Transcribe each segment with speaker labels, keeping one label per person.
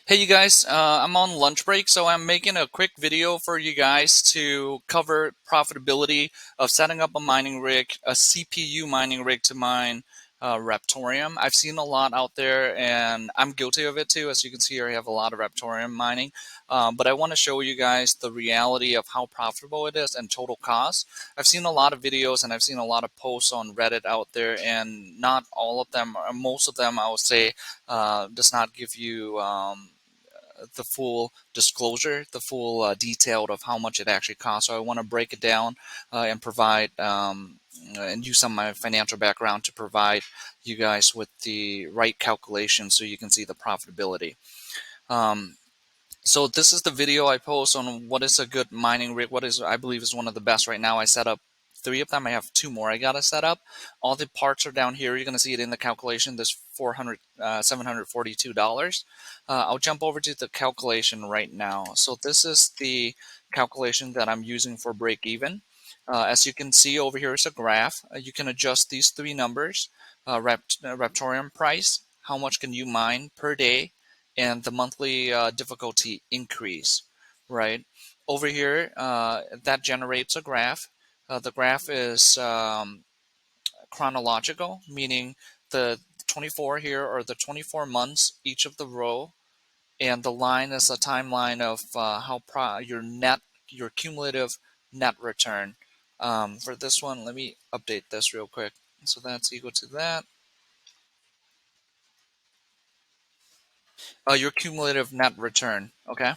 Speaker 1: Hey you guys, I'm on lunch break, so I'm making a quick video for you guys to cover profitability of setting up a mining rig, a CPU mining rig to mine Raptoreum. I've seen a lot out there, and I'm guilty of it too. As you can see here, I have a lot of Raptoreum mining, but I want to show you guys the reality of how profitable it is and total cost. I've seen a lot of videos and I've seen a lot of posts on Reddit out there, and not all of them, or most of them, I would say, does not give you the full disclosure, the full detailed of how much it actually costs. So I want to break it down and provide and use some of my financial background to provide you guys with the right calculation so you can see the profitability. Um, so this is the video I post on what is a good mining rig, what is I believe is one of the best right now. I set up three of them. I have two more I gotta set up. All the parts are down here. You're gonna see it in the calculation. This $742. I'll jump over to the calculation right now. So this is the calculation that I'm using for break even. As you can see over here is a graph. You can adjust these three numbers: Raptorium price, how much can you mine per day, and the monthly difficulty increase, right? Over here, that generates a graph. The graph is chronological, meaning the 24 here are the 24 months, each of the row, and the line is a timeline of your cumulative net return. For this one, let me update this real quick. So that's equal to that. Your cumulative net return, okay?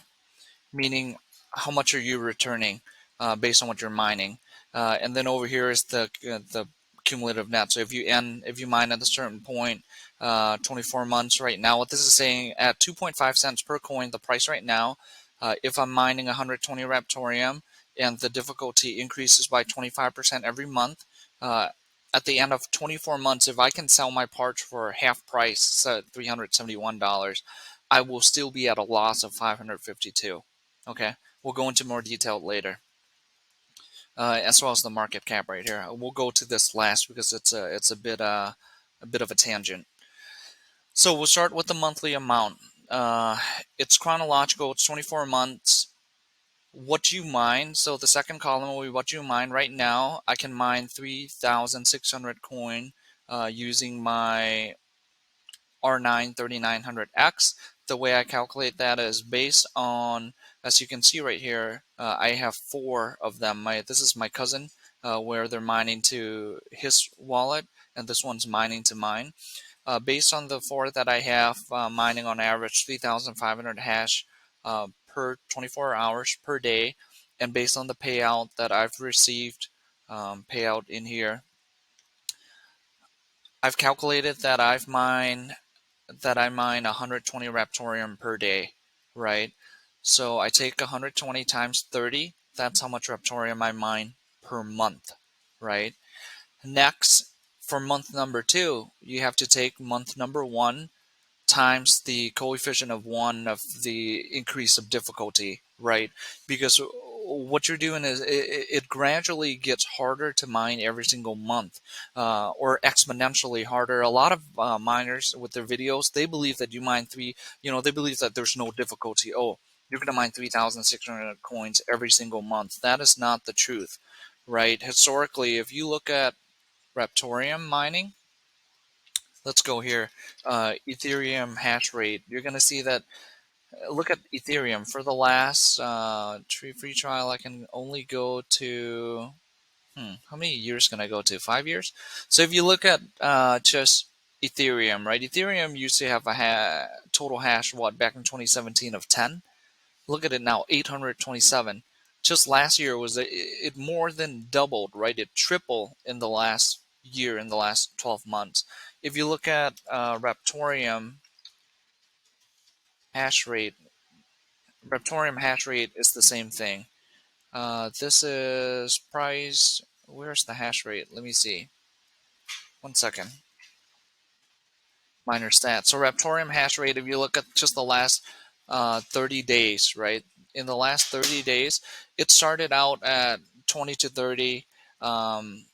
Speaker 1: Meaning how much are you returning based on what you're mining. And then over here is the cumulative net. So if you mine at a certain point, 24 months right now, what this is saying at 2.5 cents per coin, the price right now, if I'm mining 120 Raptorium and the difficulty increases by 25% every month, uh, at the end of 24 months, if I can sell my parts for half price, so $371, I will still be at a loss of 552. Okay, we'll go into more detail later, as well as the market cap right here. We'll go to this last because it's a bit of a tangent. So we'll start with the monthly amount. It's chronological. It's 24 months. What you mine. So the second column will be what you mine right now. I can mine 3,600 coin using my R9 3900X. The way I calculate that is based on, as you can see right here, I have four of them. This is my cousin, where they're mining to his wallet, and this one's mining to mine. Based on the four that I have, mining on average 3,500 hash per 24 hours per day, and based on the payout that I've received, payout in here, I've calculated that I mine 120 Raptorium per day, right? So I take 120 times 30. That's how much Raptorium I mine per month, right? Next, for month number two, you have to take month number one times the coefficient of 1 of the increase of difficulty, right? Because what you're doing is it gradually gets harder to mine every single month, or exponentially harder. A lot of miners with their videos, they believe that you mine they believe that there's no difficulty. Oh, you're going to mine 3,600 coins every single month. That is not the truth, right? Historically, if you look at Raptorium mining, let's go here. Ethereum hash rate. You're going to see that. Look at Ethereum for the last free trial. I can only go to. How many years can I go to? 5 years. So if you look at just Ethereum, right? Ethereum used to have a total hash back in 2017 of 10. Look at it now, 827. Just last year it more than doubled, right? It tripled in the last year, in the last 12 months. If you look at Raptorium hash rate, Raptorium hash rate is the same thing. This is price. Where's the hash rate? Let me see. 1 second. Minor stats. So Raptorium hash rate, if you look at just the last 30 days, right? In the last 30 days, it started out at 20 to 30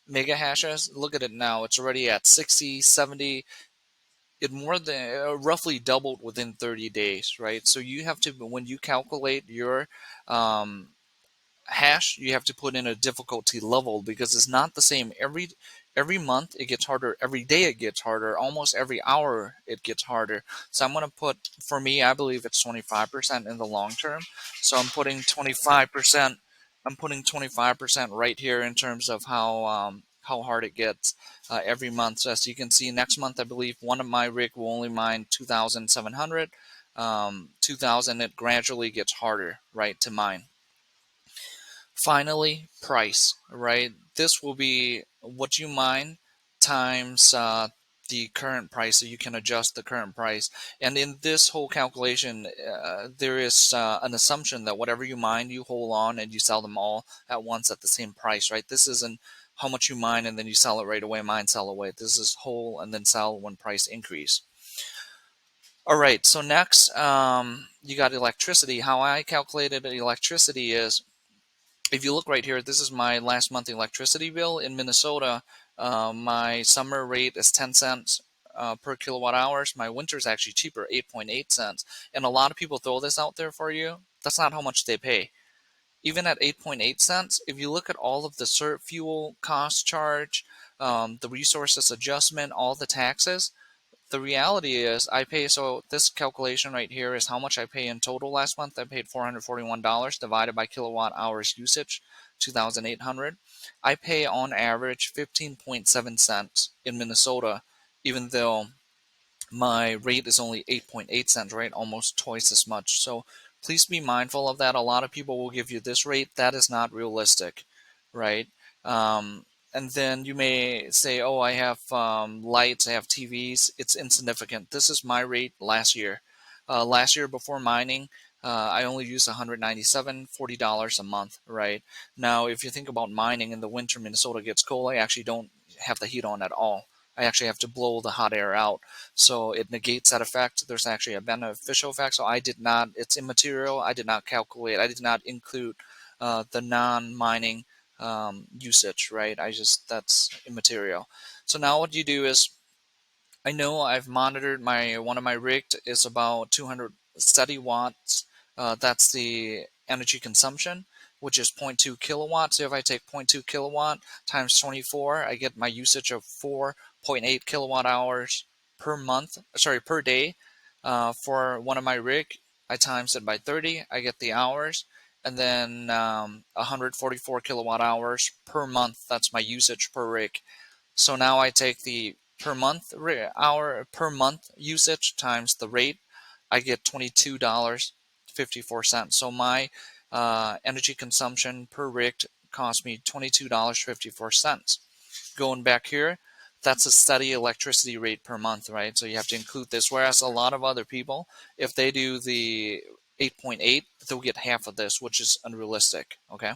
Speaker 1: mega hashes. Look at it now. It's already at 60, 70. it more than roughly doubled within 30 days, right? So you have to, when you calculate your um, hash, you have to put in a difficulty level because it's not the same every month. It gets harder every day. It gets harder almost every hour. It gets harder. So I'm going to put, for me, I believe it's 25% in the long term. So I'm putting 25%. I'm putting 25% right here in terms of how hard it gets every month. So as you can see, next month I believe one of my rig will only mine 2,700. 2,000. It gradually gets harder, right, to mine. Finally, price, right? This will be what you mine times the current price, so you can adjust the current price. And in this whole calculation, there is an assumption that whatever you mine, you hold on and you sell them all at once at the same price, right? This isn't how much you mine and then you sell it right away, mine, sell away. This is whole and then sell when price increase. All right, so next, you got electricity. How I calculated electricity is, if you look right here, this is my last month electricity bill in Minnesota. My summer rate is 10 cents per kilowatt hours. My winter is actually cheaper, 8.8 cents. And a lot of people throw this out there for you. That's not how much they pay. Even at 8.8 cents, if you look at all of the CERT fuel cost charge, the resources adjustment, all the taxes, the reality is I pay, so this calculation right here is how much I pay in total last month. I paid $441 divided by kilowatt hours usage, 2,800. I pay on average 15.7 cents in Minnesota, even though my rate is only 8.8 cents, right? Almost twice as much. So please be mindful of that. A lot of people will give you this rate. That is not realistic, right? And then you may say, oh, I have lights, I have TVs. It's insignificant. This is my rate last year. Last year before mining, I only used $197, $40 a month, right? Now, if you think about mining in the winter, Minnesota gets cold. I actually don't have the heat on at all. I actually have to blow the hot air out. So it negates that effect. There's actually a beneficial effect. So I did not, it's immaterial. I did not calculate, I did not include the non-mining usage, right? That's immaterial. So now what you do is, I know I've monitored one of my rigged is about 200 steady watts. That's the energy consumption, which is zero point 0.2 kilowatts. So if I take zero point 0.2 kilowatt times 24, I get my usage of 4.8 kilowatt hours per month, sorry, per day. For one of my rig, I times it by 30, I get the hours, and then 144 kilowatt hours per month. That's my usage per rig. So now I take the per month hour per month usage times the rate. I get $22.54. So my energy consumption per rig cost me $22.54. Going back here, that's a steady electricity rate per month, right? So you have to include this. Whereas a lot of other people, if they do the 8.8, they'll get half of this, which is unrealistic. Okay.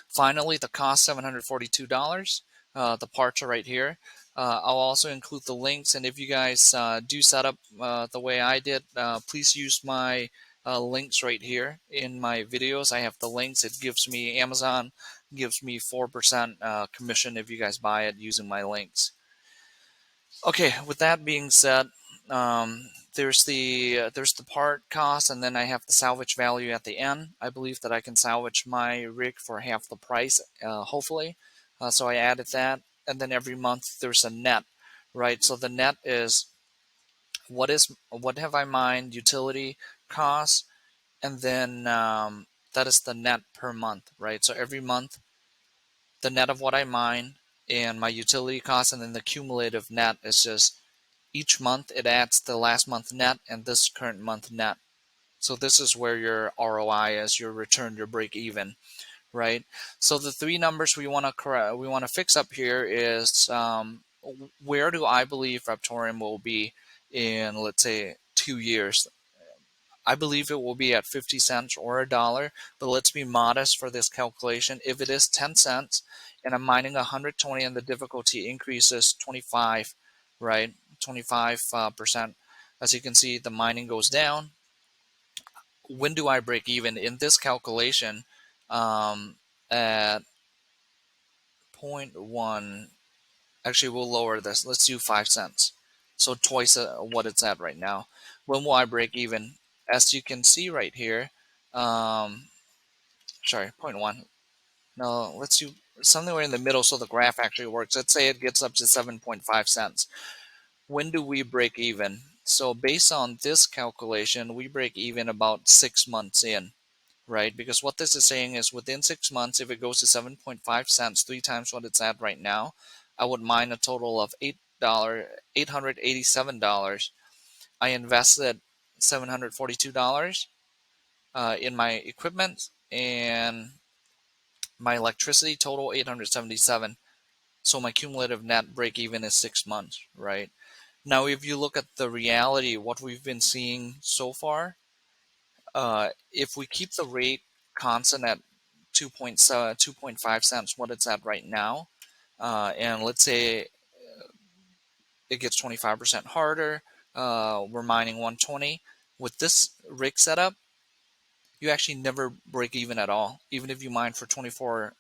Speaker 1: Finally, the cost $742. The parts are right here. I'll also include the links, and if you guys do set up the way I did, please use my links right here in my videos. I have the links. It gives me, Amazon gives me 4% commission if you guys buy it using my links. Okay, with that being said, there's the part cost, and then I have the salvage value at the end. I believe that I can salvage my rig for half the price, hopefully. So I added that, and then every month there's a net, right? So the net is what have I mined, utility costs, and then that is the net per month, right? So every month the net of what I mine and my utility costs, and then the cumulative net is just each month it adds the last month net and this current month net. So this is where your ROI is, your return, your break even, right? So the three numbers we want to fix up here is where do I believe Raptoreum will be in, let's say, 2 years? I believe it will be at 50 cents or a dollar, but let's be modest for this calculation. If it is 10 cents and I'm mining 120 and the difficulty increases 25, right? 25%. As you can see, the mining goes down. When do I break even? In this calculation, at point 0.1, actually we'll lower this. Let's do 5 cents. So twice what it's at right now. When will I break even? As you can see right here, um, sorry, point one. No, let's do somewhere in the middle so the graph actually works. Let's say it gets up to 7.5 cents. When do we break even? So based on this calculation, we break even about 6 months in, right? Because what this is saying is within 6 months, if it goes to 7.5 cents, three times what it's at right now, I would mine a total of $887. I invested $742 in my equipment, and my electricity total 877. So my cumulative net break even is 6 months, right? Now, if you look at the reality, what we've been seeing so far, if we keep the rate constant at 2.7, 2.5 cents, what it's at right now, and let's say it gets 25% harder, we're mining 120. With this rig setup, you actually never break even at all, even if you mine for 24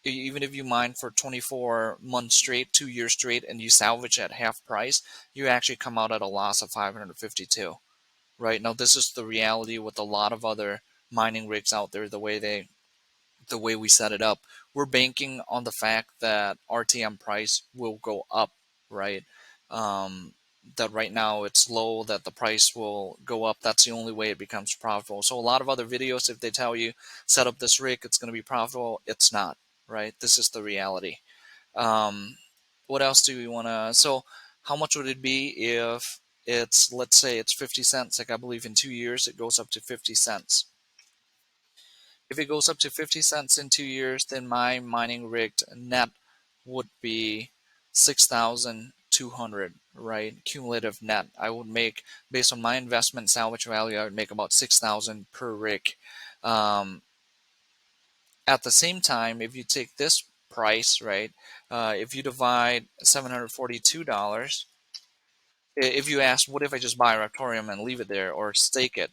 Speaker 1: even if you mine for 24 months straight, 2 years straight, and you salvage at half price, you actually come out at a loss of 552. Right now, this is the reality with a lot of other mining rigs out there. The way we set it up, we're banking on the fact that RTM price will go up, right? Um, that right now it's low, that the price will go up. That's the only way it becomes profitable. So a lot of other videos, if they tell you set up this rig, it's going to be profitable, it's not, right? This is the reality. Um, what else do we want to? So how much would it be if it's, let's say it's 50 cents? Like I believe in 2 years it goes up to 50 cents. If it goes up to 50 cents in 2 years, then my mining rigged net would be 6,200, right? Cumulative net. I would make, based on my investment salvage value, I would make about 6,000 per rig. Um, at the same time, if you take this price, right, if you divide $742, if you ask, what if I just buy a Raptoreum and leave it there or stake it?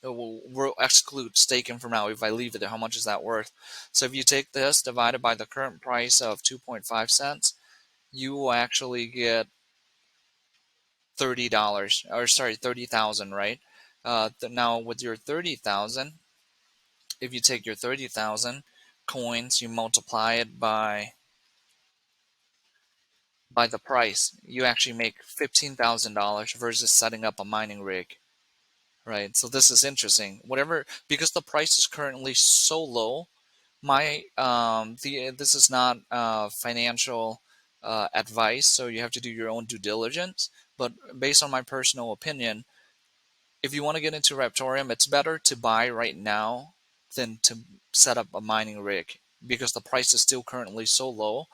Speaker 1: We'll exclude staking from now. If I leave it there, how much is that worth? So if you take this divided by the current price of 2.5 cents, you will actually get $30, or sorry, 30,000, right? Now with your 30,000, if you take your 30,000 coins, you multiply it by the price, you actually make $15,000 versus setting up a mining rig. Right. So this is interesting. Whatever, because the price is currently so low, my the this is not financial advice, so you have to do your own due diligence. But based on my personal opinion, if you want to get into Raptorium, it's better to buy right now than to set up a mining rig because the price is still currently so low.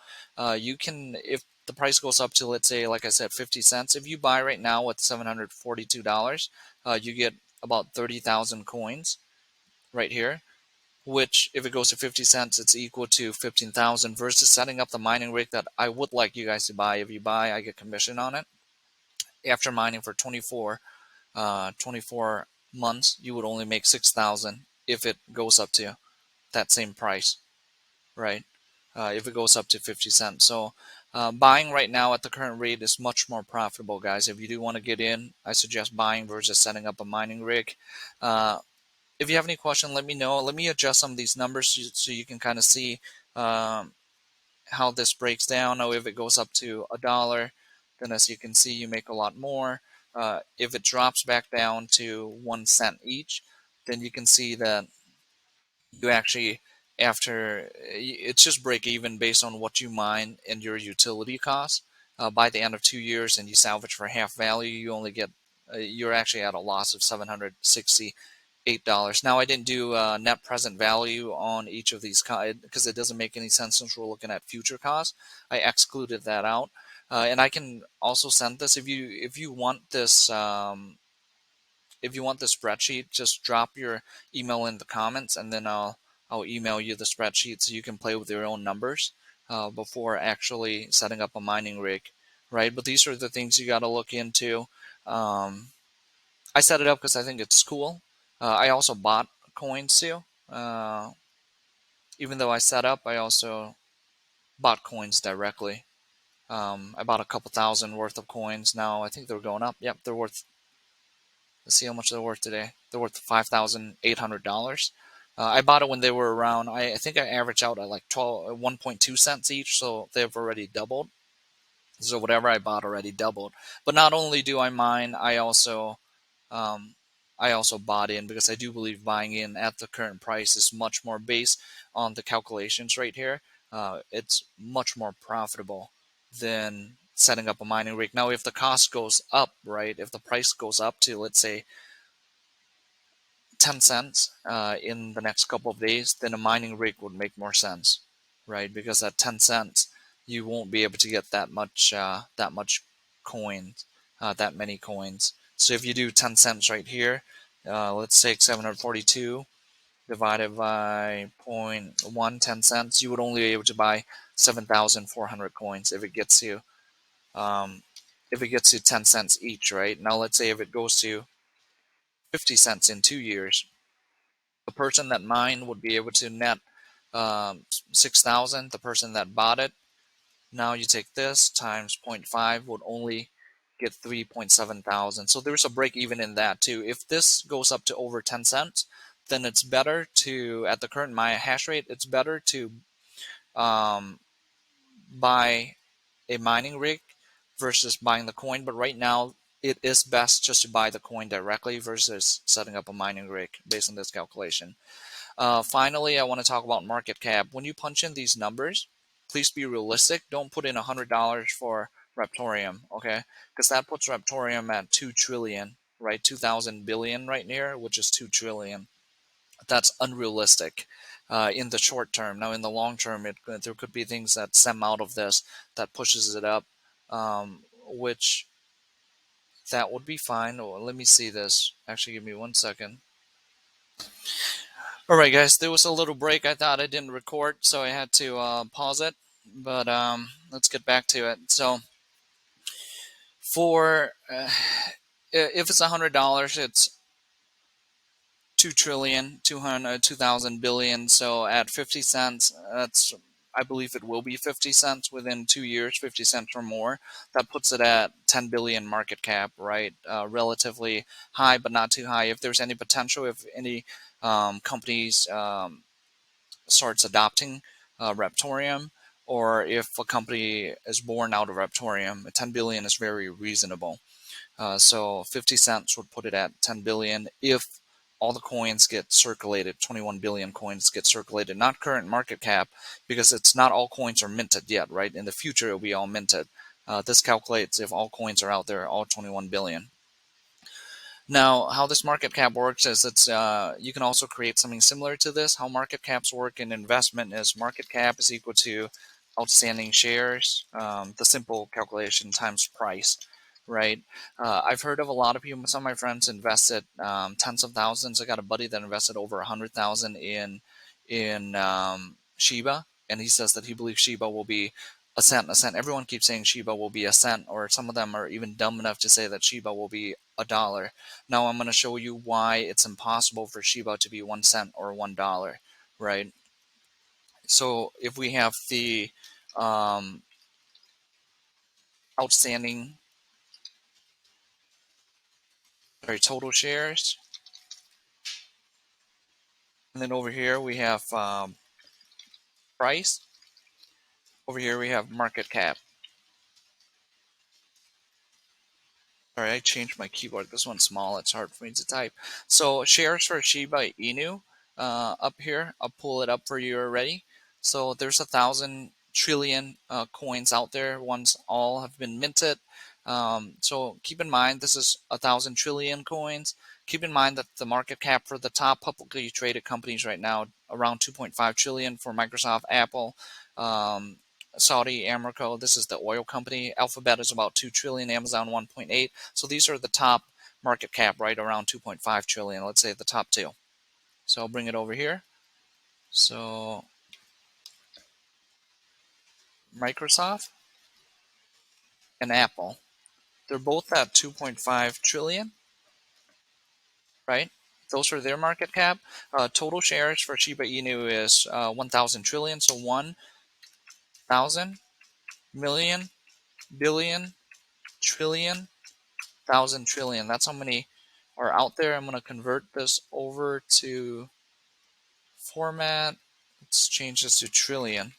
Speaker 1: You can, if the price goes up to, let's say, like I said, 50 cents, if you buy right now with $742, you get about 30,000 coins right here. Which, if it goes to 50 cents, it's equal to 15,000 versus setting up the mining rig that I would like you guys to buy. If you buy, I get commission on it. After mining for 24 months, you would only make 6,000 if it goes up to that same price, right? If it goes up to 50 cents. So buying right now at the current rate is much more profitable, guys. If you do want to get in, I suggest buying versus setting up a mining rig. Uh, if you have any question, let me know. Let me adjust some of these numbers so you can kind of see um, how this breaks down. Now, if it goes up to $1, then as you can see, you make a lot more. If it drops back down to 1 cent each, then you can see that you actually, after it's just break even based on what you mine and your utility costs. By the end of 2 years, and you salvage for half value, you only get you're actually at a loss of $768. Now, I didn't do net present value on each of these because it doesn't make any sense since we're looking at future costs. I excluded that out, and I can also send this if you want this. If you want the spreadsheet, just drop your email in the comments, and then I'll email you the spreadsheet so you can play with your own numbers before actually setting up a mining rig, right? But these are the things you got to look into. Um, I set it up because I think it's cool. I also bought coins too. Even though I set up, I also bought coins directly. I bought a couple thousand worth of coins. Now I think they're going up. Yep, they're worth. Let's see how much they're worth today. They're worth $5,800. I bought it when they were around. I think I averaged out at like 1.2 cents each, so they've already doubled. So whatever I bought already doubled. But not only do I mine, um, I also bought in because I do believe buying in at the current price is much more based on the calculations right here. It's much more profitable than setting up a mining rig. Now, if the cost goes up, right? If the price goes up to, let's say, 10 cents in the next couple of days, then a mining rig would make more sense, right? Because at 10 cents, you won't be able to get that much coins, that many coins. So if you do 10 cents right here, let's take 742 divided by 0.1, 10 cents, you would only be able to buy 7,400 coins um, if it gets you 10 cents each, right? Now let's say if it goes to 50 cents in 2 years, the person that mined would be able to net 6,000. The person that bought it, now you take this times zero point 0.5 would only get 3.7 thousand. So there's a break even in that too. If this goes up to over 10 cents, then it's better to, at the current Maya hash rate, it's better to um, buy a mining rig versus buying the coin. But right now, it is best just to buy the coin directly versus setting up a mining rig based on this calculation. Finally, I want to talk about market cap. When you punch in these numbers, please be realistic. Don't put in $100 for Raptoreum, okay? Because that puts Raptoreum at 2 trillion, right? 2,000 billion right near, which is 2 trillion. That's unrealistic in the short term. Now, in the long term, there could be things that stem out of this that pushes it up, which that would be fine. Oh, let me see this. Actually, give me 1 second. All right, guys, there was a little break. I thought I didn't record, so I had to pause it. But let's get back to it. So, for if it's $100, it's 2 trillion, 2,000 billion. So at 50 cents, that's I believe it will be 50 cents within 2 years, 50 cents or more. That puts it at 10 billion market cap, right? Relatively high, but not too high. If there's any potential, if any companies starts adopting Raptoreum, or if a company is born out of Raptoreum, 10 billion is very reasonable. So 50 cents would put it at 10 billion if all the coins get circulated, 21 billion coins get circulated, not current market cap, because it's not all coins are minted yet, right? In the future, it'll be all minted. This calculates if all coins are out there, all 21 billion. Now, how this market cap works is you can also create something similar to this. How market caps work in investment is market cap is equal to outstanding shares, the simple calculation times price, right? I've heard of a lot of people. Some of my friends invested tens of thousands. I got a buddy that invested over 100,000 in Shiba, and he says that he believes Shiba will be a cent, a cent. Everyone keeps saying Shiba will be a cent, or some of them are even dumb enough to say that Shiba will be a dollar. Now I'm going to show you why it's impossible for Shiba to be 1 cent or $1, right? So if we have the um, outstanding, sorry, total shares, and then over here we have price. Over here we have market cap. Sorry, I changed my keyboard. This one's small. It's hard for me to type. So shares for Shiba Inu up here. I'll pull it up for you already. So there's 1,000 trillion coins out there. Once all have been minted. So keep in mind this is 1,000 trillion coins. Keep in mind that the market cap for the top publicly traded companies right now around 2.5 trillion for Microsoft, Apple, um, Saudi Aramco. This is the oil company. Alphabet is about 2 trillion. Amazon 1.8. So these are the top market cap, right around 2.5 trillion. Let's say the top two. So I'll bring it over here. So Microsoft and Apple, they're both at 2.5 trillion, right? Those are their market cap. Total shares for Shiba Inu is 1,000 trillion. So 1,000 million billion, trillion, thousand, trillion. That's how many are out there. I'm going to convert this over to format. Let's change this to trillion.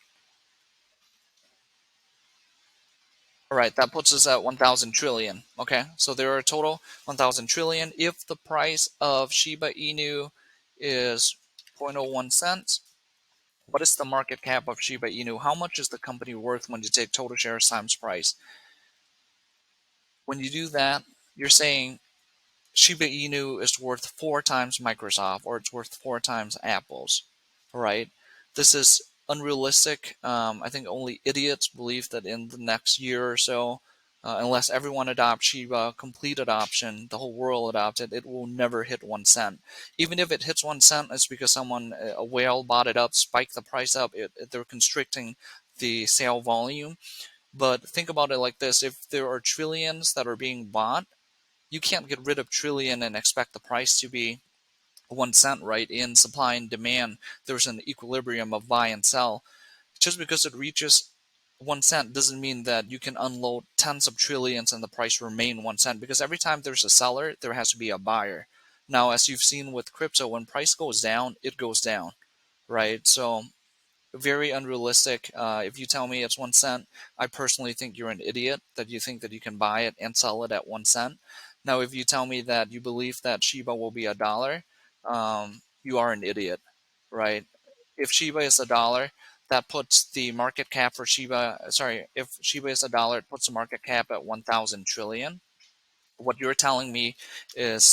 Speaker 1: All right, that puts us at 1,000 trillion. Okay, so there are a total 1,000 trillion. If the price of Shiba Inu is zero point zero 0.01 cents, what is the market cap of Shiba Inu? How much is the company worth when you take total shares times price? When you do that, you're saying Shiba Inu is worth 4 times Microsoft, or it's worth 4 times Apple's, right? This is unrealistic. I think only idiots believe that in the next year or so, unless everyone adopts Shiba, complete adoption, the whole world adopts it, it will never hit 1 cent. Even if it hits 1 cent, it's because someone, a whale, bought it up, spiked the price up. They're constricting the sale volume. But think about it like this: if there are trillions that are being bought, you can't get rid of trillion and expect the price to be 1 cent, right? In supply and demand, there's an equilibrium of buy and sell. Just because it reaches 1 cent doesn't mean that you can unload tens of trillions and the price remain 1 cent, because every time there's a seller, there has to be a buyer. Now, as you've seen with crypto, when price goes down, it goes down, right? So very unrealistic. If you tell me it's 1 cent, I personally think you're an idiot that you think that you can buy it and sell it at 1 cent. Now, if you tell me that you believe that Shiba will be a dollar, you are an idiot, right? If Shiba is a dollar, that puts the market cap for Shiba. Sorry, if Shiba is a dollar, it puts the market cap at 1,000 trillion. What you're telling me is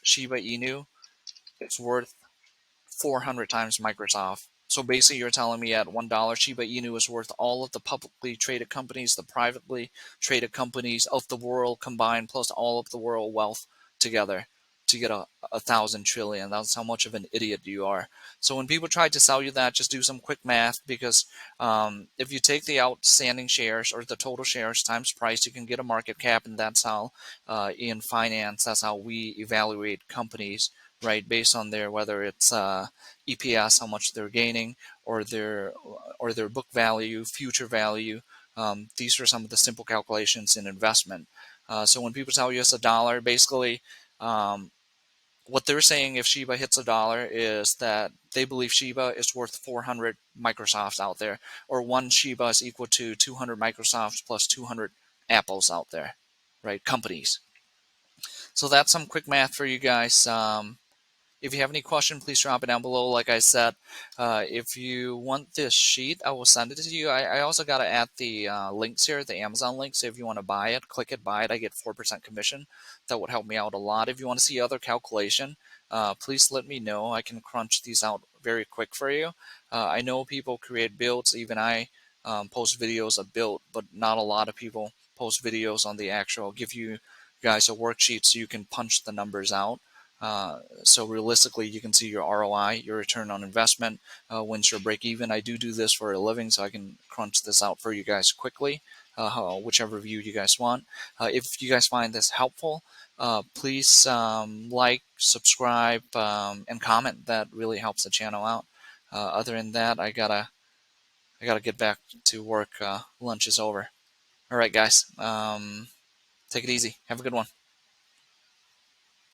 Speaker 1: Shiba Inu is worth 400 times Microsoft. So basically, you're telling me at $1, Shiba Inu is worth all of the publicly traded companies, the privately traded companies of the world combined, plus all of the world wealth together to get a thousand trillion. That's how much of an idiot you are. So when people try to sell you that, just do some quick math, because if you take the outstanding shares or the total shares times price, you can get a market cap, and that's how in finance, that's how we evaluate companies, right? Based on their, whether it's EPS, how much they're gaining, or their book value, future value. These are some of the simple calculations in investment. So when people tell you it's a dollar, basically, um, what they're saying if Shiba hits a dollar is that they believe Shiba is worth 400 Microsofts out there, or one Shiba is equal to 200 Microsofts plus 200 Apples out there, right? Companies. So that's some quick math for you guys. If you have any question, please drop it down below. Like I said, if you want this sheet, I will send it to you. I also got to add the links here, the Amazon links. So if you want to buy it, click it, buy it. I get 4% commission. That would help me out a lot. If you want to see other calculation, please let me know. I can crunch these out very quick for you. I know people create builds. Even I post videos of build, but not a lot of people post videos on the actual. Give you guys a worksheet so you can punch the numbers out. So realistically, you can see your ROI, your return on investment, once you're break even. I do this for a living, so I can crunch this out for you guys quickly, whichever view you guys want. If you guys find this helpful, please like, subscribe, and comment. That really helps the channel out. Other than that, I gotta get back to work. Lunch is over. All right, guys. Take it easy. Have a good one.